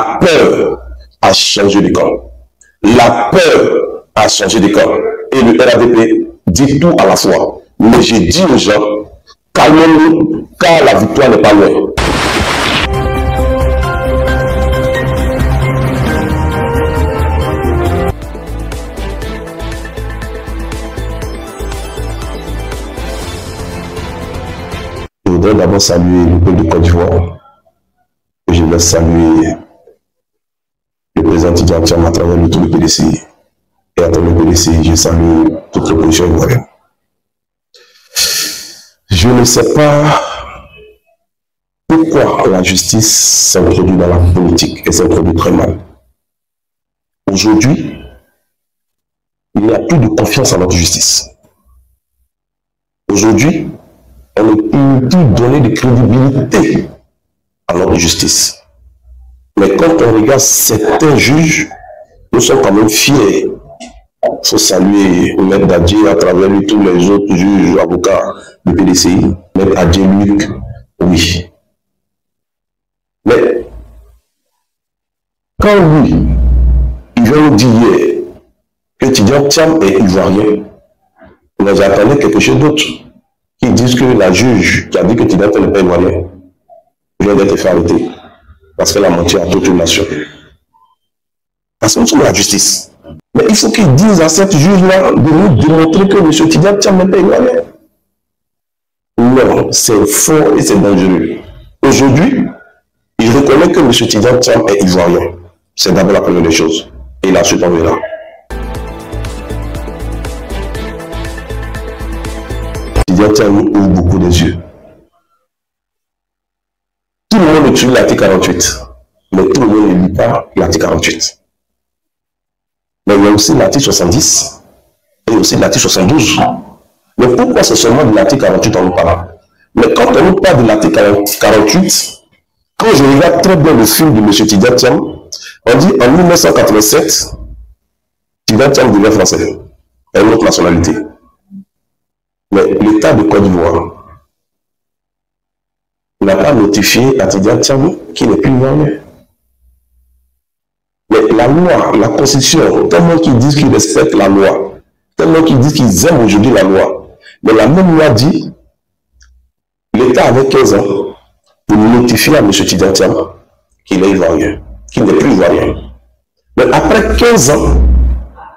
La peur a changé de camp. La peur a changé de camp. Et le RADP dit tout à la fois. Mais j'ai dit aux gens, calmez-nous, car la victoire n'est pas loin. Je voudrais d'abord saluer le peuple de Côte d'Ivoire. Je vais saluer le président Tidjara Thiam à travers le tout le PDC. Et à travers le PDC, je salue toute l'opposition ivoirienne. Je ne sais pas pourquoi la justice s'introduit dans la politique et s'introduit très mal. Aujourd'hui, il n'y a plus de confiance en notre justice. Aujourd'hui, on ne peut plus donner de crédibilité à notre justice. Mais quand on regarde certains juges, nous sommes quand même fiers. Il faut saluer Maître Dadje à travers lui, tous les autres juges, avocats du PDCI, Maître Adjé Luc, oui. Mais quand lui, il vient nous dire que Tidjara Thiam est ivoirien, nous attendons quelque chose d'autre. Qui disent que la juge qui a dit que Tidjara Thiam n'est pas ivoirien vient d'être fait arrêter parce qu'elle a menti à toute une nation. Parce que nous sommes la justice. Mais il faut qu'ils disent à cette juge-là de nous démontrer que M. Tidjara Thiam n'est pas ivoirien. Non, c'est faux et c'est dangereux. Aujourd'hui, il reconnaît que M. Tidjara Thiam est ivoirien. C'est d'abord la première des choses. Et la suite, on verra. Tidjara Thiam nous ouvre beaucoup les yeux. Tout le monde étudie l'article 48, mais tout le monde ne lit pas l'article 48. Mais il y a aussi l'article 70 et aussi l'article 72. Mais pourquoi c'est seulement de l'article 48 on nous parle? Mais quand on nous parle de l'article 48, quand je regarde très bien le film de M. Tidjara Thiam, on dit en 1987, Tidjara Thiam devient français, et une autre nationalité. Mais l'État de Côte d'Ivoire n'a pas notifié à Tidjara Thiam qui n'est plus ivoirien. Mais la loi, la constitution, tellement qu'ils disent qu'ils respectent la loi, tellement qu'ils disent qu'ils aiment aujourd'hui la loi, mais la même loi dit, l'État avait 15 ans pour notifier à M. Tidjara Thiam qu'il est ivoirien, qu'il n'est plus ivoirien. Mais après 15 ans,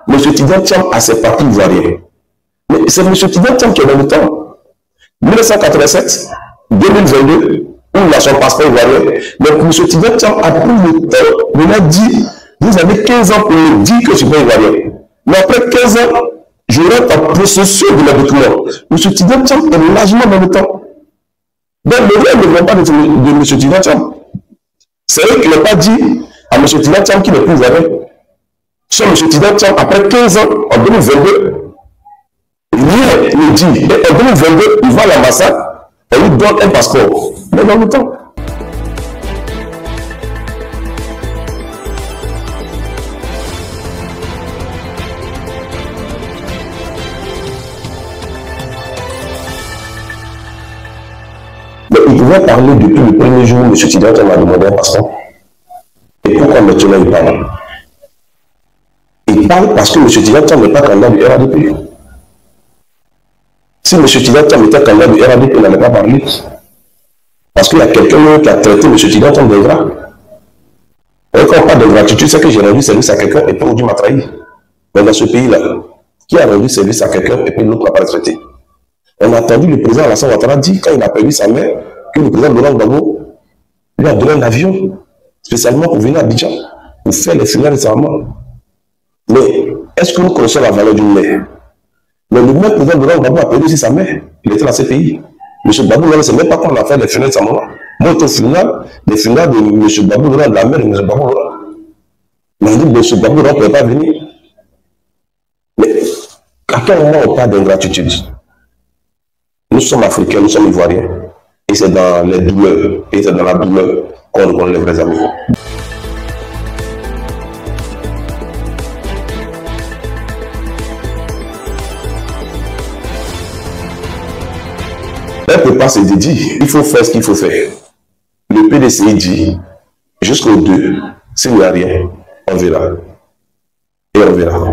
M. Tidjara Thiam a ses papiers ivoiriens. Mais c'est M. Tidjara Thiam qui est dans le temps. 1987, 2022, où il a son passeport ivoirien, mais M. Tidjara Thiam a pris le temps, il a dit, vous avez 15 ans pour me dire que je suis pas ivoirien. Mais après 15 ans, je rentre en processus de mes documents. M. Tidjara Thiam est largement dans le temps. Donc, le rêve ne vient pas de M. Tidjara Thiam. C'est eux qui n'ont pas dit à M. Tidjara Thiam qu'il n'est plus ivoirien. Sur M. Tidjara Thiam, après 15 ans, en 2022, rien ne dit. Et en 2022, il va à l'ambassade, on lui donne un passeport. Mais dans le temps. Mais il pouvait parler depuis le premier jour où M. Tidjara Thiam m'a demandé un passeport. Et pourquoi maintenant il parle? Il parle parce que M. Tidjara Thiam n'est pas candidat du RADP. Si M. Tidjara Thiam était candidat du RADP, il n'allait pas parler. Parce qu'il y a quelqu'un qui a traité M. Tidjara Thiam d'ingrat. Et quand on parle d'ingratitude, c'est que j'ai rendu service à quelqu'un et puis aujourd'hui m'a trahi. Mais dans ce pays-là, qui a rendu service à quelqu'un et puis l'autre n'a pas traité? On a entendu le président Alassane Ouattara dire, quand il a perdu sa mère, que le président Laurent Gbagbo lui a donné un avion, spécialement pour venir à Abidjan, pour faire les funérailles de sa maman. Mais est-ce que nous connaissons la valeur d'une mère? Mais le même président Laurent Gbagbo a perdu aussi sa mère. Il était dans ces pays. M. Gbagbo ne sait même pas quand on a fait les funérailles de sa maman. Moi, au final, les funérailles de M. Gbagbo Laurent, de la mère de M. Gbagbo Laurent. Mais on dit que M. Gbagbo Laurent ne pouvait pas venir. Mais à quel moment on parle d'ingratitude? Nous sommes africains, nous sommes ivoiriens. Et c'est dans les douleurs, et c'est dans la douleur qu'on reconnaît les vrais amis. Un peu pas se dit, il faut faire ce qu'il faut faire. Le PDCI dit, jusqu'au 2, S'il n'y a rien, on verra. Et on verra.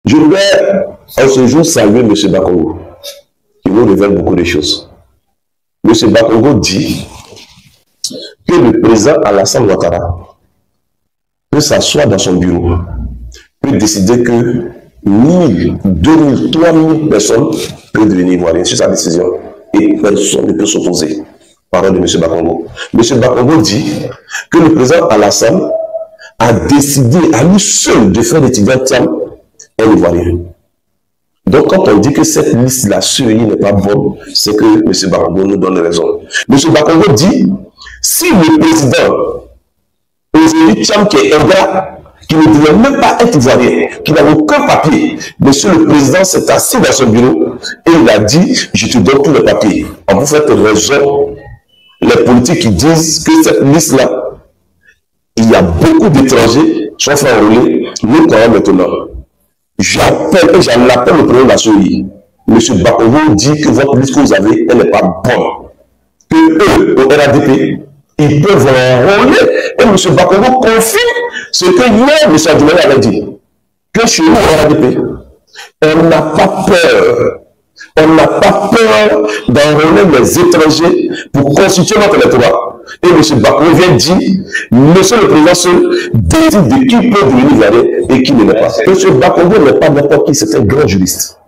Je voudrais en ce jour saluer M. Bakongo, qui nous révèle beaucoup de choses. M. Bakongo dit que le président Alassane Ouattara peut s'asseoir dans son bureau, peut décider que 1000, 2000, 3000 personnes peuvent devenir ivoiriennes sur sa décision et personne ne peut s'opposer. Parole de M. Bakongo. M. Bakongo dit que le président Alassane a décidé à lui seul de faire l'étudiant Thiam un ivoirien. Donc quand on dit que cette liste-là sur lui n'est pas bonne, c'est que M. Bakongo nous donne raison. M. Bakongo dit, si le président aujourd'hui Thiam qui est un gars qui ne devait même pas être ivoirien, qui n'a aucun papier, monsieur le président s'est assis dans son bureau et il a dit, je te donne tous les papiers. En vous faites raison, les politiques qui disent que cette liste-là, il y a beaucoup d'étrangers, sont fait enrôler, nous croyons maintenant. J'appelle et j'en appelle le président national. Monsieur Bakongo dit que votre liste que vous avez, elle n'est pas bonne. Que eux, au RADP, ils peuvent enrôler. Et M. Bakongo confie ce que hier, M. Adjoumani avait dit. Que chez nous, au RADP, on n'a pas peur. On n'a pas peur d'enrôler les étrangers pour constituer notre électorat. Et M. Bakongo vient dire, monsieur le président seul décide de qui peut devenir ivoirien et qui ne l'est pas. M. Bakongo n'est pas n'importe qui, c'est un grand juriste.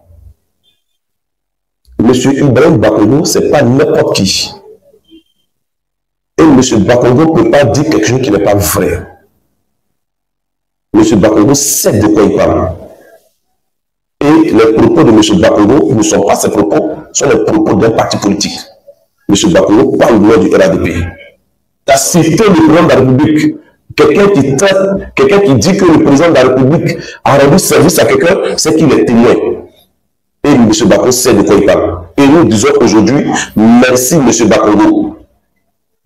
M. Ibrahim Bakongo, ce n'est pas n'importe qui. Et M. Bakongo ne peut pas dire quelque chose qui n'est pas vrai. M. Bakongo sait de quoi il parle. Et les propos de M. Bakongo ne sont pas ses propos, sont les propos d'un parti politique. M. Bakongo parle au nom du RADP. Tu as cité le président de la République. Quelqu'un qui dit que le président de la République a rendu service à quelqu'un, c'est qu'il est témoin. Et M. Bakongo sait de quoi il parle. Et nous disons aujourd'hui, merci M. Bakongo.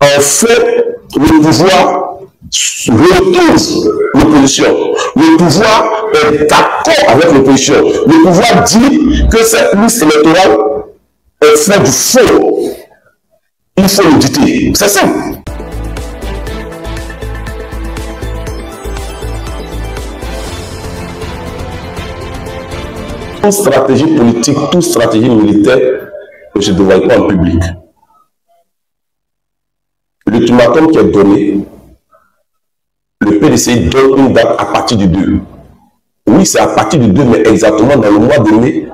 En fait, le pouvoir retrouve l'opposition. Le pouvoir est d'accord avec l'opposition. Le pouvoir dit que cette liste électorale est faite du faux. Il faut l'auditer. C'est simple. Toute stratégie politique, toute stratégie militaire ne se dévoile pas en public. L'ultimatum qui est donné, le PDCI donne une date à partir du 2. Oui, c'est à partir du 2, mais exactement dans le mois de mai.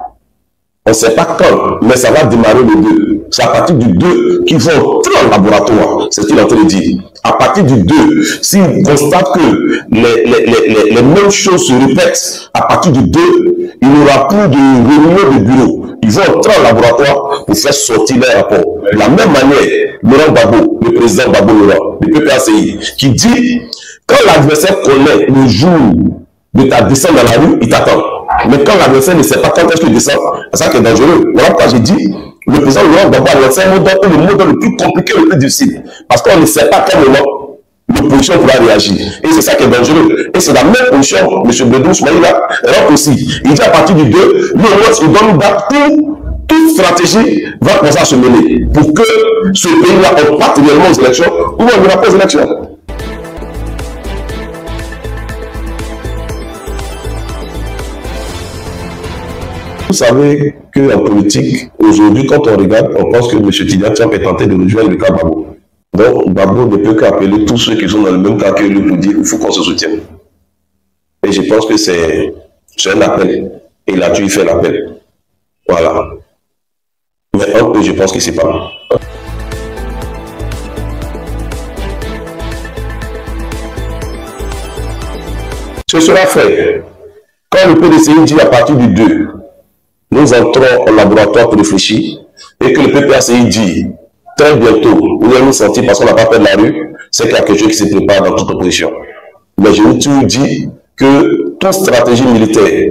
On ne sait pas quand, mais ça va démarrer le 2. C'est à partir du 2 qu'ils vont entrer en laboratoire. C'est ce qu'il est en train de dire. À partir du 2, s'ils constatent que les mêmes choses se répètent, à partir du 2, il n'y aura plus de réunion de bureau. Ils vont entrer en laboratoire pour faire sortir leur rapport. De la même manière, Laurent Gbagbo, le président Gbagbo Laurent, le PPACI, qui dit, quand l'adversaire connaît le jour de ta descente dans la rue, il t'attend. Mais quand l'adversaire ne sait pas quand est-ce que tu descends, c'est ça qui est dangereux. Voilà pourquoi j'ai dit, le président Laurent Gbagbo a lancé un mot le plus compliqué, le plus difficile. Parce qu'on ne sait pas quel moment l'opposition pourra réagir. Et c'est ça qui est dangereux. Et c'est la même position, M. Bledou Soumaïla, rentre aussi. Il dit à partir du 2, il donne une date où toute stratégie va commencer à se mener pour que ce pays-là parte réellement aux élections ou on n'ira pas aux élections. Vous savez qu'en politique, aujourd'hui, quand on regarde, on pense que M. Tidjane Thiam est tenté de rejoindre le cas Gbagbo. Donc, Gbagbo ne peut qu'appeler tous ceux qui sont dans le même cas que lui pour dire qu'il faut qu'on se soutienne. Et je pense que c'est un appel. Et là, tu y fais l'appel. Voilà. Mais un peu, je pense que c'est pas. Ce sera fait. Quand le PDCI dit à partir du 2, nous entrons au laboratoire pour réfléchir, et que le PPACI dit très bientôt, vous allez nous sentir parce qu'on n'a pas fait de la rue, c'est qu'il y a quelque chose qui se prépare dans toute opposition. Mais je vous dis que toute stratégie militaire,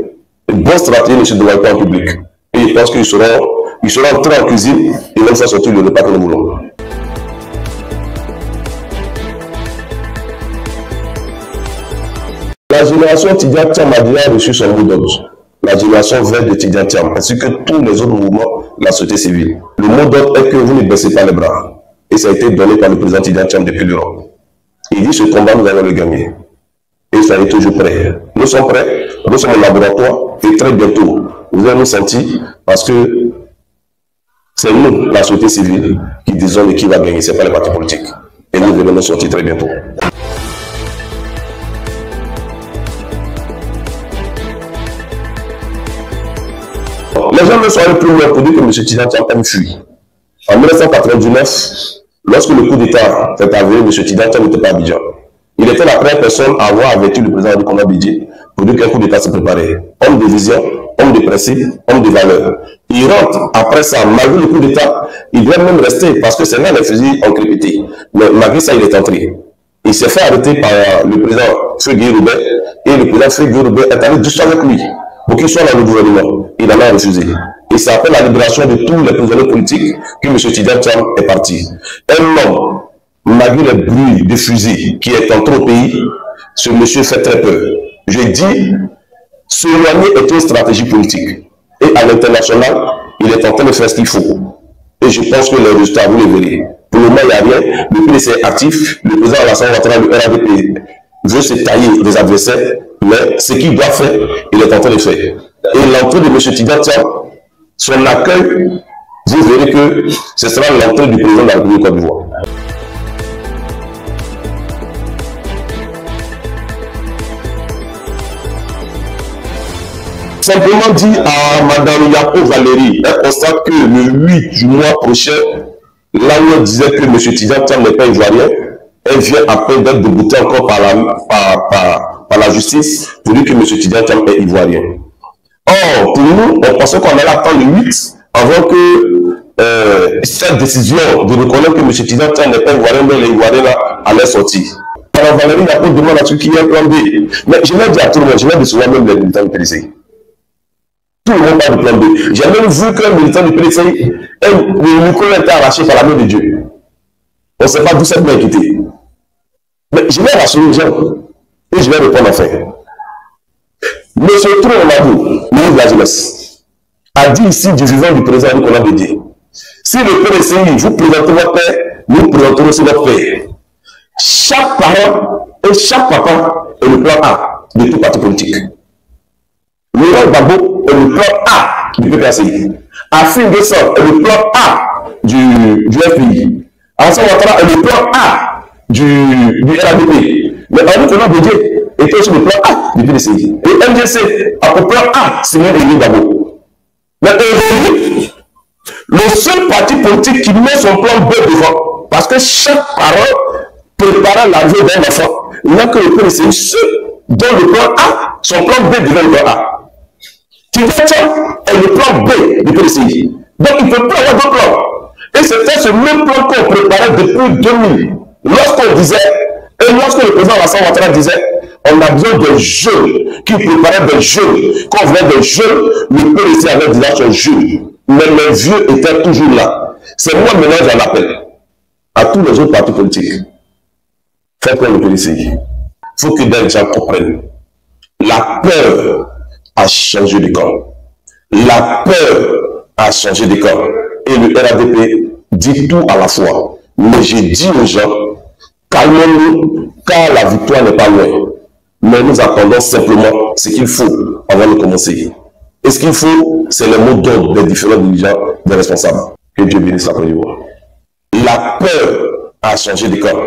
une bonne stratégie ne se dévoile pas en public. Et je pense qu'ils seront entrés en cuisine et vont faire sortir le repas que nous voulons. Là, j'ai génération Tidjane Thiam a déjà reçu son mot d'ordre. La génération verte de Tidjane Thiam, ainsi que tous les autres mouvements de la société civile. Le mot d'ordre est que vous ne baissez pas les bras. Et ça a été donné par le président Tidjane Thiam depuis l'Europe. Il dit ce combat, nous allons le gagner. Et soyez toujours prêts. Nous sommes prêts, nous sommes au laboratoire, et très bientôt, vous allez nous sentir, parce que c'est nous, la société civile, qui disons qui va gagner, ce n'est pas les partis politiques. Et nous devons nous sortir très bientôt. Les gens ne sont allés plus loin pour dire que M. Tidjane Thiam a fui. En 1999, lorsque le coup d'État s'est avéré, M. Tidjane Thiam n'était pas à Abidjan. Il était la première personne à avoir averti le président Nkono Bédié pour dire qu'un coup d'État se préparait. Homme de vision, homme de principe, homme de valeur. Il rentre après ça, malgré le coup d'État, il doit même rester parce que c'est là les fusils ont crépité. Mais malgré ça, il est entré. Il s'est fait arrêter par le président Frédéric Roubaix et le président Frédéric Roubaix est allé juste avec lui pour qu'il soit dans le gouvernement. Il en a refusé. Et c'est après la libération de tous les prisonniers politiques que M. Tidjane Thiam est parti. Un homme, malgré les bruits de fusils qui est entré au pays, ce monsieur fait très peur. Je dis, s'éloigner est une stratégie politique. Et à l'international, il est en train de faire ce qu'il faut. Et je pense que les résultats, vous les verrez. Pour le moment, il n'y a rien. Le PDC est actif. Le président Alassane Ouattara, le RADP, veut se tailler des adversaires. Mais ce qu'il doit faire, il est en train de faire. Et l'entrée de M. Tidjane Thiam, son accueil, vous verrez que ce sera l'entrée du président de la République de Côte d'Ivoire. Simplement dit à Mme Yapo Valérie, elle constate que le 8 du mois prochain, là où elle disait que M. Tidjane Thiam n'est pas ivoirien, elle vient après d'être déboutée encore par la justice pour dire que M. Tidjane Thiam est ivoirien. Or, pour nous, on pensait qu'on allait attendre le 8 avant que cette décision de reconnaître que M. Tidjane Thiam n'est pas ivoirien, mais les Ivoiriens là allaient sortir. Alors Valérie Yapo demande à ceux qui ont un plan B. Mais je l'ai dit à tout le monde, je l'ai décevoir même les militants du PDC. Tout le monde parle de plan B. J'ai même vu qu'un militant du PDC, le micro a été arraché par la main de Dieu. On ne sait pas d'où cette main a quitté. Mais je vais rassurer les gens et je vais répondre enfin. Monsieur Troumabou, ministre de la Jeunesse, a dit ici du vivant du président Nkono Bédié. Si le PDCI vous présentez votre père, nous présentons aussi notre père. Chaque parent et chaque papa est le plan A de tout parti politique. Laurent Gbagbo est le plan A du PPACI. Afin Guesson est le plan A du FPI. Alassane Ouattara est le plan A du RADP. Mais Nkono Bédié était aussi le plan A du PDCI. Et MDC a le plan A, c'est même Laurent Gbagbo. Mais le seul parti politique qui met son plan B devant, parce que chaque parent prépare l'arrivée d'un enfant, il n'y a que le PDCI seul dont le plan A, son plan B devant le plan A. Tidjane Thiam est le plan B du PDCI. Donc il ne peut pas avoir d'autre plan. Et c'était ce même plan qu'on préparait depuis 2000. Lorsqu'on disait, et lorsque le président Alassane Ouattara disait, on a besoin de jeunes, qui préparaient des jeunes. Quand on voulait des jeunes, le PDC avait déjà son jeune. Mais les vieux étaient toujours là. C'est moi maintenant j'en appelle à tous les autres partis politiques. Faites comme le PDCI. Il faut que des gens comprennent. La peur a changé de camp. La peur a changé de camp. Et le RADP dit tout à la fois. Mais j'ai dit aux gens, calmons-nous, car la victoire n'est pas loin. Mais nous attendons simplement ce qu'il faut avant de commencer. Et ce qu'il faut, c'est le mot d'ordre des différents dirigeants, des responsables. Que Dieu bénisse la Côte d'Ivoire. La peur a changé de camp.